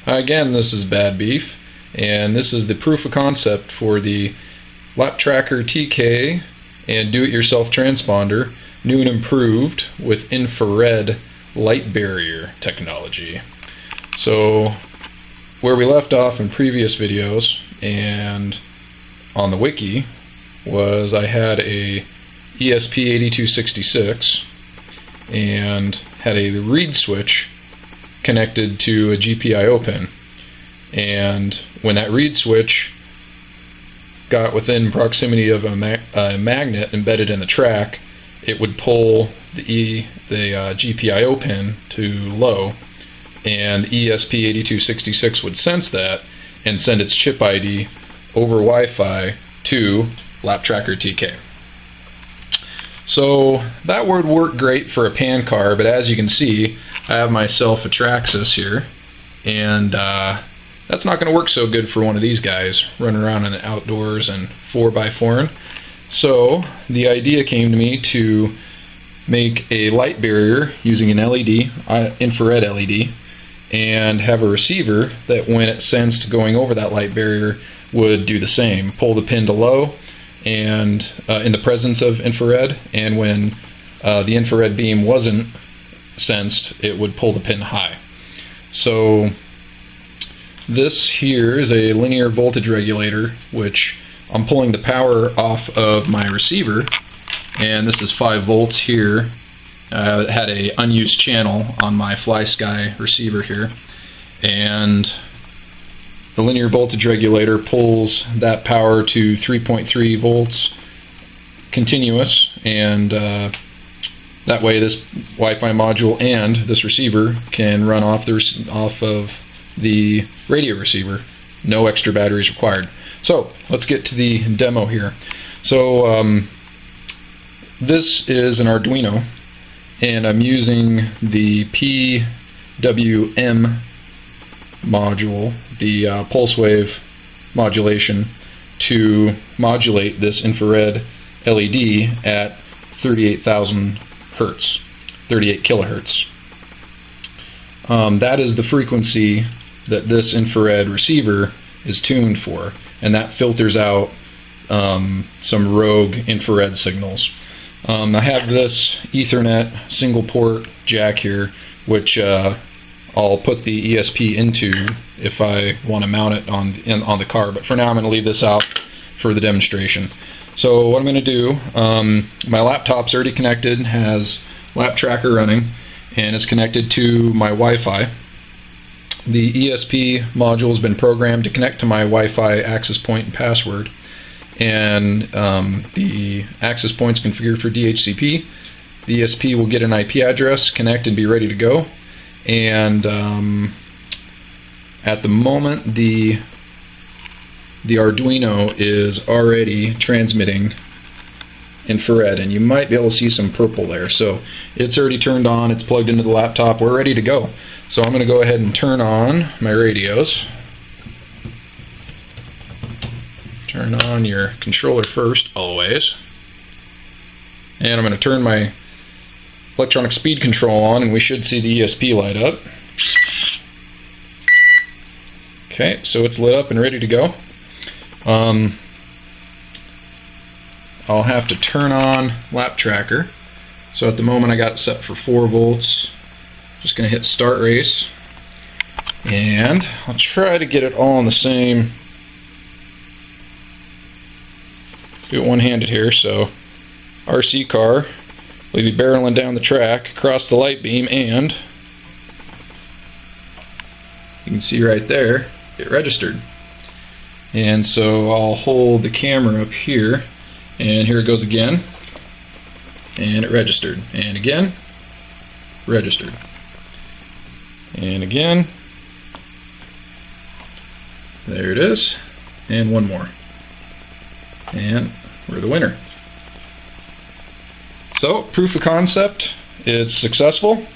Again, this is Bad Beef, and this is the proof of concept for the LapTrackerTK and do-it-yourself transponder, new and improved with infrared light barrier technology. So, where we left off in previous videos and on the wiki was I had a esp8266 and had a read switch connected to a GPIO pin, and when that read switch got within proximity of a magnet embedded in the track, it would pull the GPIO pin to low, and ESP8266 would sense that and send its chip ID over Wi-Fi to LapTrackerTK. So that would work great for a pan car, but as you can see, I have myself a Traxxas here, and that's not going to work so good for one of these guys running around in the outdoors and 4x4ing. So the idea came to me to make a light barrier using an LED, infrared LED, and have a receiver that when it sensed going over that light barrier would do the same, pull the pin to low and in the presence of infrared, and when the infrared beam wasn't sensed, it would pull the pin high. So this here is a linear voltage regulator, which I'm pulling the power off of my receiver, and this is 5 volts here. It had a unused channel on my FlySky receiver here, and the linear voltage regulator pulls that power to 3.3 volts continuous, and that way this Wi-Fi module and this receiver can run off of the radio receiver. No extra batteries required. So let's get to the demo here. So this is an Arduino, and I'm using the PWM module, the pulse wave modulation, to modulate this infrared LED at 38,000 hertz, 38 kilohertz. That is the frequency that this infrared receiver is tuned for, and that filters out some rogue infrared signals. I have this Ethernet single port jack here, which I'll put the ESP into if I want to mount it on the car, but for now I'm going to leave this out for the demonstration. So what I'm going to do, my laptop's already connected, has LapTracker running, and it's connected to my Wi-Fi. The ESP module has been programmed to connect to my Wi-Fi access point and password, and the access point's configured for DHCP. The ESP will get an IP address, connect, and be ready to go. And at the moment, the Arduino is already transmitting infrared, and you might be able to see some purple there. So it's already turned on, it's plugged into the laptop, we're ready to go. So I'm going to go ahead and turn on my radios. Turn on your controller first, always. And I'm going to turn my electronic speed control on, and we should see the ESP light up. Okay, so it's lit up and ready to go. I'll have to turn on LapTracker. So at the moment I got it set for 4 volts. Just going to hit start race, and I'll try to get it all on the same. Do it one-handed here. So RC car will be barreling down the track across the light beam, and you can see right there it registered. And so I'll hold the camera up here, and here it goes again, and it registered, and again registered, and again, there it is, and one more, and we're the winner. So, proof of concept, it's successful.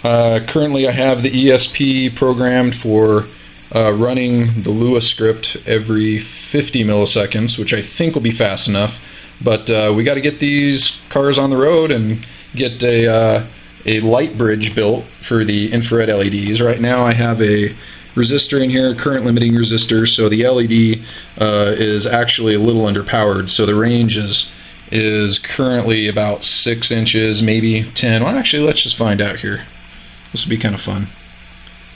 Currently I have the ESP programmed for running the Lua script every 50 milliseconds, which I think will be fast enough. But we got to get these cars on the road and get a light bridge built for the infrared LEDs. Right now I have a resistor in here, current limiting resistor, so the LED is actually a little underpowered, so the range is currently about 6 inches, maybe 10. Well, actually, let's just find out here. This will be kind of fun.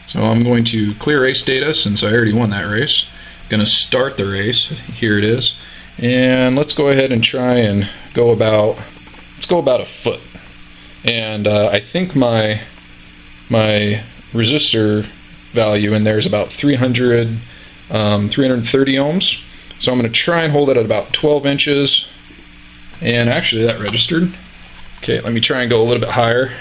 So I'm going to clear race data since I already won that race. Going to start the race. Here it is. And let's go ahead and try and go about, let's go about a foot. And I think my resistor value in there is about 330 ohms. So I'm going to try and hold it at about 12 inches. And actually that registered. Okay, let me try and go a little bit higher.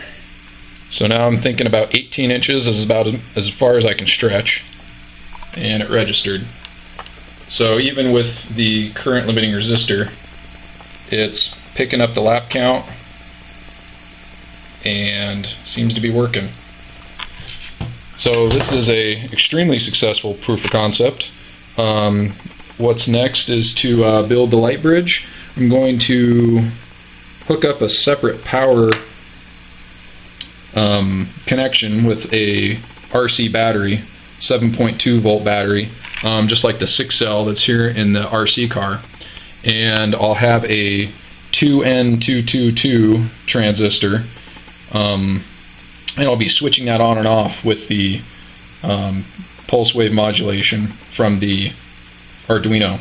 So now I'm thinking about 18 inches is about as far as I can stretch. And it registered. So even with the current limiting resistor, it's picking up the lap count and seems to be working. So this is a extremely successful proof of concept. What's next is to build the light bridge. I'm going to hook up a separate power connection with a RC battery, 7.2 volt battery, just like the 6 cell that's here in the RC car. And I'll have a 2N222 transistor, and I'll be switching that on and off with the pulse wave modulation from the Arduino,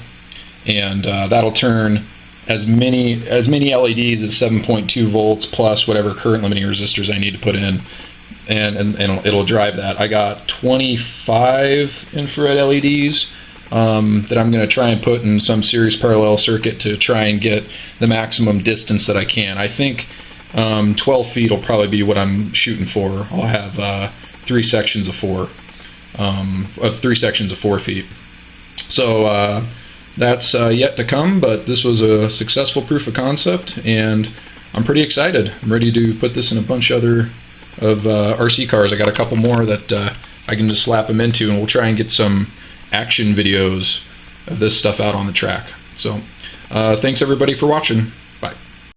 and that'll turn as many LEDs as 7.2 volts plus whatever current limiting resistors I need to put in, and it'll drive that. I got 25 infrared LEDs that I'm going to try and put in some series parallel circuit to try and get the maximum distance that I can. I think 12 feet will probably be what I'm shooting for. I'll have 3 sections of 4 feet. So that's yet to come, but this was a successful proof of concept, and I'm pretty excited. I'm ready to put this in a bunch of RC cars. I got a couple more that I can just slap them into, and we'll try and get some action videos of this stuff out on the track. So thanks everybody for watching.